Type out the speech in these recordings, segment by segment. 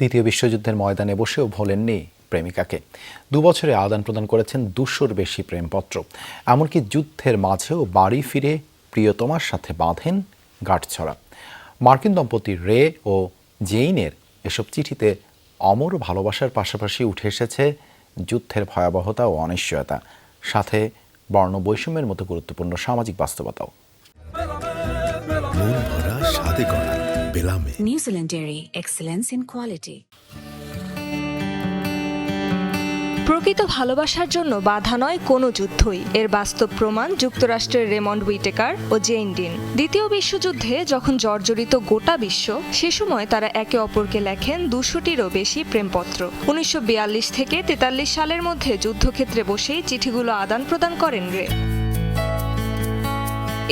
দ্বিতীয় বিশ্বযুদ্ধের ময়দানে বসেও ভোলেননি প্রেমিকাকে। 2 বছরে আদান প্রদান করেছেন 200-র বেশি প্রেমপত্র। এমনকি যুদ্ধের মাঝেও বাড়ি ফিরে প্রিয়তমার সাথে বাঁধেন গাঁটছড়া। মার্কিন দম্পতি রে ও জেইনের এসব চিঠিতে অমর ভালোবাসার পাশাপাশি উঠে এসেছে যুদ্ধের ভয়াবহতা ও অনিশ্চয়তা, সাথে বর্ণবৈষম্যের মতো গুরুত্বপূর্ণ সামাজিক বাস্তবতাও। New Zealand Dairy, excellence in quality. প্রকৃত ভালোবাসার জন্য বাধা নয় কোনো যুদ্ধই, এর বাস্তব প্রমাণ যুক্তরাষ্ট্রের রেমন্ড হুইটেকার ও জেইন ডিন। দ্বিতীয় বিশ্বযুদ্ধে যখন জর্জরিত গোটা বিশ্ব, সে সময় তারা একে অপরকে লেখেন 200-টিরও বেশি প্রেমপত্র। 1942 থেকে 43 সালের মধ্যে যুদ্ধক্ষেত্রে বসেই চিঠিগুলো আদান প্রদান করেন রে।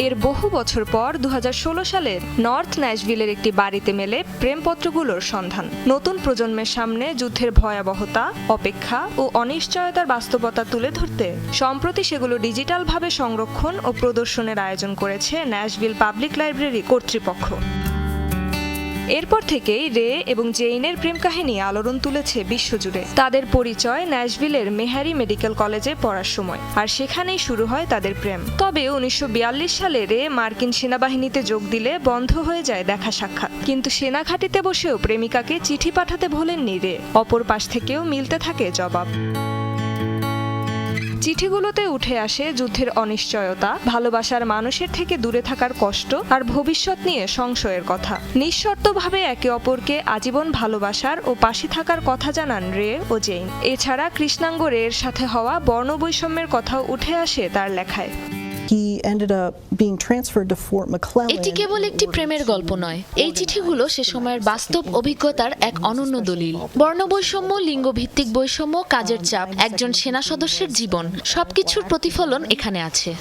এর বহু বছর পর 2016 সালের নর্থ ন্যাশভিলের একটি বাড়িতে মেলে প্রেমপত্রগুলোর সন্ধান। নতুন প্রজন্মের সামনে যুদ্ধের ভয়াবহতা, অপেক্ষা ও অনিশ্চয়তার বাস্তবতা তুলে ধরতে সম্প্রতি সেগুলো ডিজিটালভাবে সংরক্ষণ ও প্রদর্শনের আয়োজন করেছে ন্যাশভিল পাবলিক লাইব্রেরি কর্তৃপক্ষ। এরপর থেকেই রে এবং জেইনের প্রেম কাহিনী আলোড়ন তুলেছে বিশ্বজুড়ে। তাদের পরিচয় ন্যাশভিলের মেহারি মেডিকেল কলেজে পড়ার সময়, আর সেখানেই শুরু হয় তাদের প্রেম। তবে 1942 সালে রে মার্কিন সেনাবাহিনীতে যোগ দিলে বন্ধ হয়ে যায় দেখা সাক্ষাৎ। কিন্তু সেনা ঘাঁটিতে বসেও প্রেমিকাকে চিঠি পাঠাতে ভোলেননি রে। অপর পাশ থেকেও মিলতে থাকে জবাব। চিঠিগুলোতে উঠে আসে যুদ্ধের অনিশ্চয়তা, ভালোবাসার মানুষের থেকে দূরে থাকার কষ্ট আর ভবিষ্যৎ নিয়ে সংশয়ের কথা। নিঃশর্তভাবে একে অপরকে আজীবন ভালোবাসার ও পাশে থাকার কথা জানান রে ও জেইন। এছাড়া কৃষ্ণাঙ্গ রের সাথে হওয়া বর্ণবৈষম্যের কথাও উঠে আসে তার লেখায়। এটি কেবল একটি প্রেমের গল্প নয়, এই চিঠিগুলো সে সময়ের বাস্তব অভিজ্ঞতার এক অনন্য দলিল। বর্ণবৈষম্য, লিঙ্গভিত্তিক বৈষম্য, কাজের চাপ, একজন সেনা সদস্যের জীবন, সবকিছুর প্রতিফলন এখানে আছে।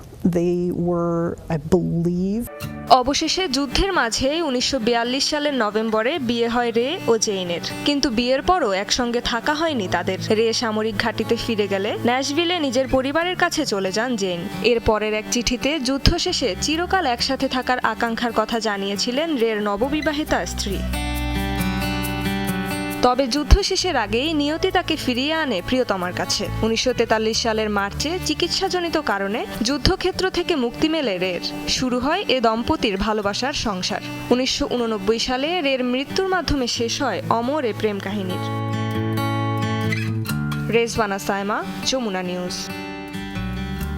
অবশেষে যুদ্ধের মাঝে 1942 সালের নভেম্বরে বিয়ে হয় রে ও জেইনের। কিন্তু বিয়ের পরও একসঙ্গে থাকা হয়নি তাদের। রে সামরিক ঘাঁটিতে ফিরে গেলে ন্যাশভিলে নিজের পরিবারের কাছে চলে যান জেইন। এর পরের এক চিঠিতে যুদ্ধ শেষে চিরকাল একসাথে থাকার আকাঙ্ক্ষার কথা জানিয়েছিলেন রের নববিবাহিতা স্ত্রী। তবে যুদ্ধ শেষের আগেই নিয়তি তাকে ফিরিয়ে আনে প্রিয়তমার কাছে। 1943 সালের মার্চে চিকিৎসাজনিত কারণে যুদ্ধক্ষেত্র থেকে মুক্তি মেলে রের। শুরু হয় এ দম্পতির ভালোবাসার সংসার। 1989 সালে রের মৃত্যুর মাধ্যমে শেষ হয় অমর এ প্রেম কাহিনীর। রেজওয়ানা সাইমা, যমুনা নিউজ।